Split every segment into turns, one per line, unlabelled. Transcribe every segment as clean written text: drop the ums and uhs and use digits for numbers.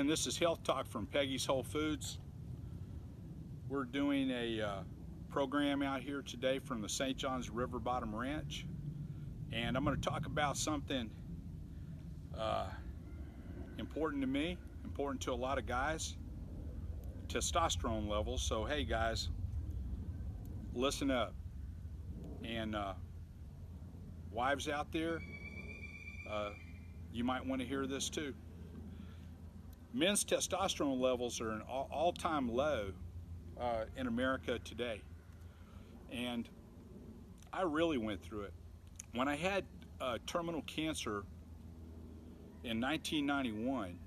Again, this is Health Talk from Peggy's Whole Foods. We're doing a program out here today from the St. John's River Bottom Ranch, and I'm going to talk about something important to me, important to a lot of guys: testosterone levels. So hey guys, listen up, and wives out there, you might want to hear this too. Men's testosterone levels are an all-time low in America today, and I really went through it. When I had terminal cancer in 1991,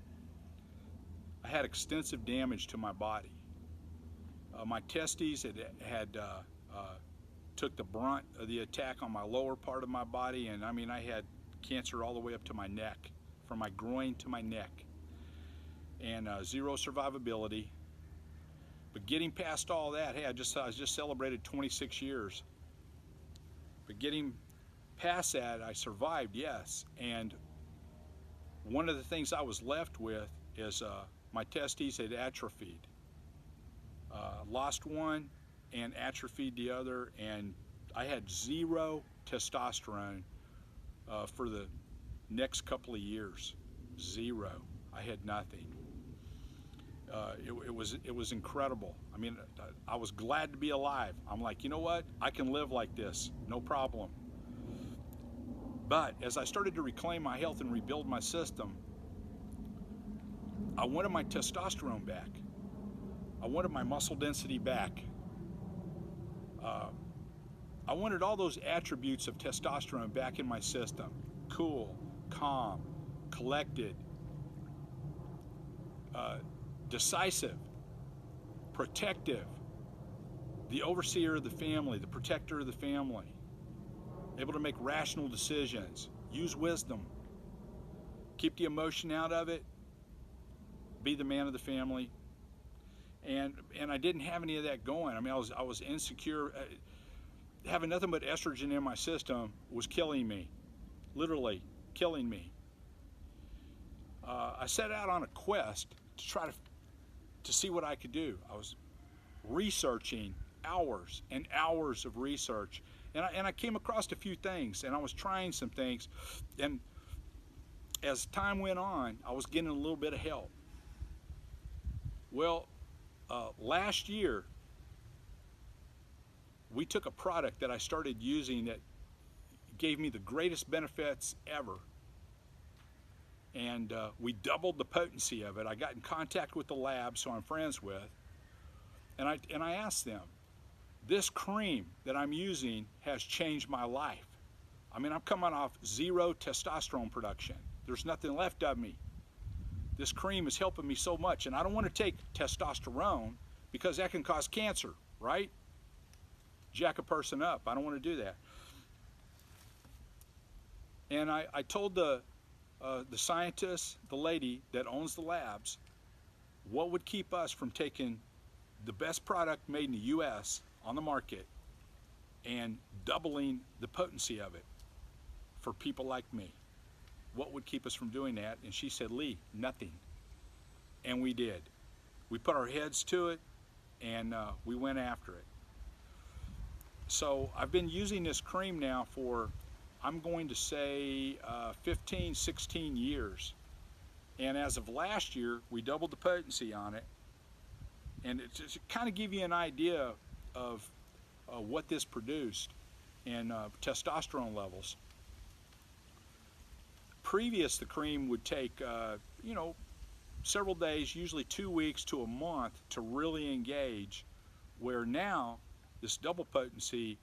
I had extensive damage to my body. My testes had took the brunt of the attack on my lower part of my body, and I mean, I had cancer all the way up to my neck, from my groin to my neck, and zero survivability. But getting past all that, hey, I just celebrated 26 years. But getting past that, I survived, yes. And one of the things I was left with is my testes had atrophied. Lost one and atrophied the other, and I had zero testosterone for the next couple of years. Zero. I had nothing. It was incredible. I mean, I was glad to be alive. I'm like, you know what? I can live like this, no problem. But as I started to reclaim my health and rebuild my system, I wanted my testosterone back. I wanted my muscle density back. I wanted all those attributes of testosterone back in my system: cool, calm, collected, decisive, protective, the overseer of the family, the protector of the family, able to make rational decisions, use wisdom, keep the emotion out of it, be the man of the family. And I didn't have any of that going. I mean, I was insecure. Having nothing but estrogen in my system was killing me, literally killing me. I set out on a quest to try to see what I could do. I was researching, hours and hours of research, and I came across a few things, and I was trying some things, and as time went on, I was getting a little bit of help. Well, last year, we took a product that I started using that gave me the greatest benefits ever, and we doubled the potency of it. I got in contact with the lab, so I'm friends with, and I asked them, this cream that I'm using has changed my life. I mean, I'm coming off zero testosterone production. There's nothing left of me. This cream is helping me so much, and I don't want to take testosterone because that can cause cancer, right? Jack a person up. I don't want to do that. And I told the scientist, the lady that owns the labs, what would keep us from taking the best product made in the US on the market and doubling the potency of it for people like me. What would keep us from doing that? And she said, Lee, nothing. And we did. We put our heads to it, and we went after it. So I've been using this cream now for, I'm going to say 15, 16 years. And as of last year, we doubled the potency on it. And to kind of give you an idea of what this produced in testosterone levels. Previous, the cream would take, you know, several days, usually 2 weeks to a month to really engage, where now this double potency,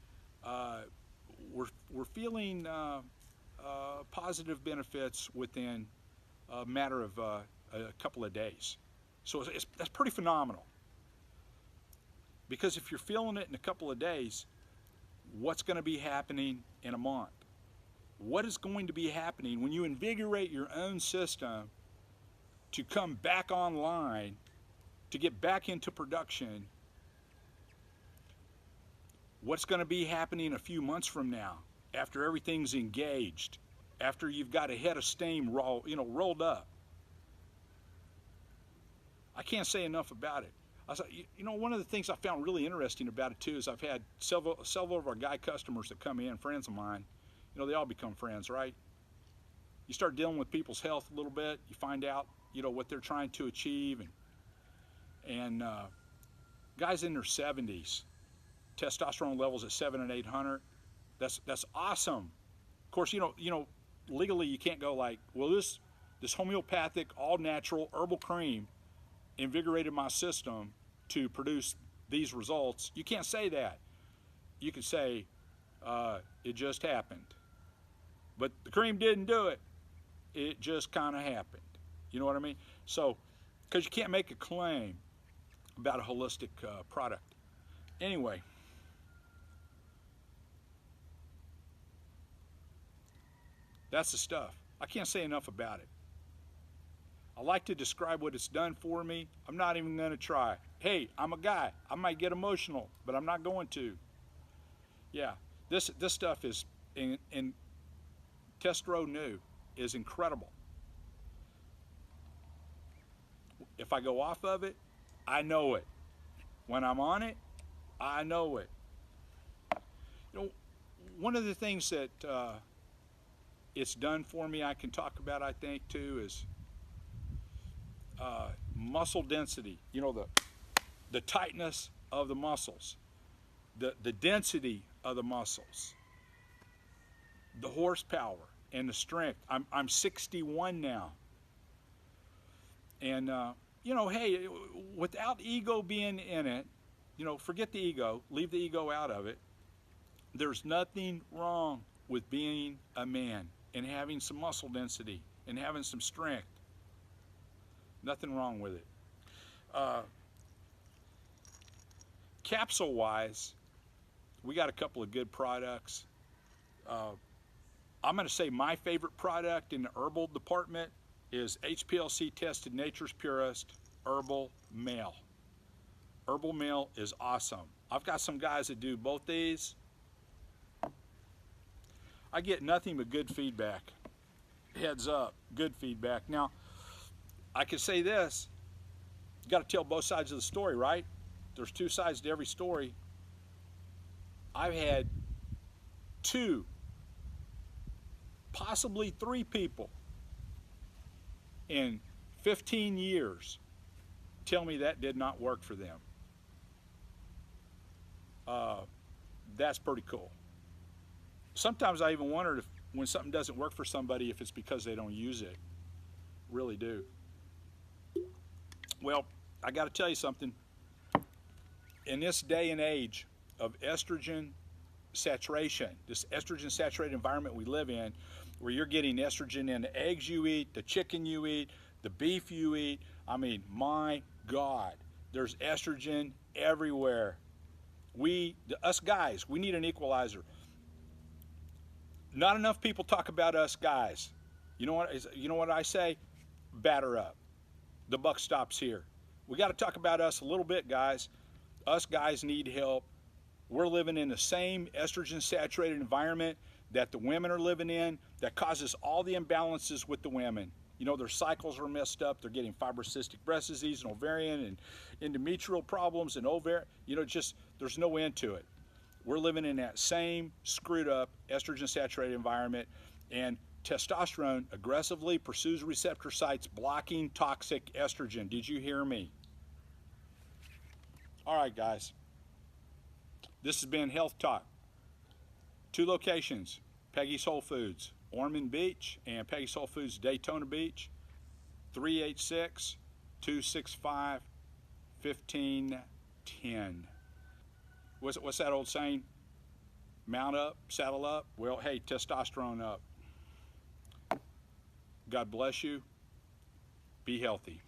we're feeling positive benefits within a matter of a couple of days. So that's pretty phenomenal. Because if you're feeling it in a couple of days, what's going to be happening in a month? What is going to be happening when you invigorate your own system to come back online, to get back into production? What's going to be happening a few months from now, after everything's engaged, after you've got a head of steam rolled up? I can't say enough about it. You know, one of the things I found really interesting about it too is I've had several of our guy customers that come in, friends of mine. You know, they all become friends, right? You start dealing with people's health a little bit. You find out, you know, what they're trying to achieve, and guys in their 70s, testosterone levels at 700 and 800. That's awesome. Of course, you know, legally you can't go like, well, this homeopathic, all natural herbal cream invigorated my system to produce these results. You can't say that. You could say it just happened, but the cream didn't do it. It just kind of happened. You know what I mean? So, because you can't make a claim about a holistic product. Anyway, that's the stuff. I can't say enough about it. I like to describe what it's done for me. I'm not even going to try. Hey, I'm a guy. I might get emotional, but I'm not going to. Yeah, this stuff is in Testro New is incredible. If I go off of it, I know it. When I'm on it, I know it. You know, one of the things that it's done for me, I can talk about, I think, too, is muscle density. You know, the tightness of the muscles, the density of the muscles, the horsepower and the strength. I'm 61 now, and you know, hey, without ego being in it, you know, forget the ego, leave the ego out of it. There's nothing wrong with being a man and having some muscle density and having some strength. Nothing wrong with it. Capsule wise, we got a couple of good products. I'm going to say my favorite product in the herbal department is HPLC tested Nature's Purest Herbal Male. Herbal Male is awesome. I've got some guys that do both these. I get nothing but good feedback. Heads up, good feedback. Now, I could say this, you got to tell both sides of the story, right? There's two sides to every story. I've had 2, possibly 3 people in 15 years tell me that did not work for them. That's pretty cool. Sometimes I even wonder if when something doesn't work for somebody, if it's because they don't use it. Really do. Well, I got to tell you something. In this day and age of estrogen saturation, this estrogen saturated environment we live in, where you're getting estrogen in the eggs you eat, the chicken you eat, the beef you eat, I mean, my God, there's estrogen everywhere. Us guys, we need an equalizer. Not enough people talk about us guys. You know what I say? Batter up. The buck stops here. We got to talk about us a little bit, guys. Us guys need help. We're living in the same estrogen saturated environment that the women are living in, that causes all the imbalances with the women. You know, their cycles are messed up. They're getting fibrocystic breast disease and ovarian and endometrial problems and you know, just there's no end to it. We're living in that same screwed up estrogen saturated environment, and testosterone aggressively pursues receptor sites blocking toxic estrogen. Did you hear me? All right, guys. This has been Health Talk. 2 locations, Peggy's Whole Foods, Ormond Beach, and Peggy's Whole Foods, Daytona Beach, 386-265-1510. What's that old saying? Mount up, saddle up. Well, hey, testosterone up. God bless you. Be healthy.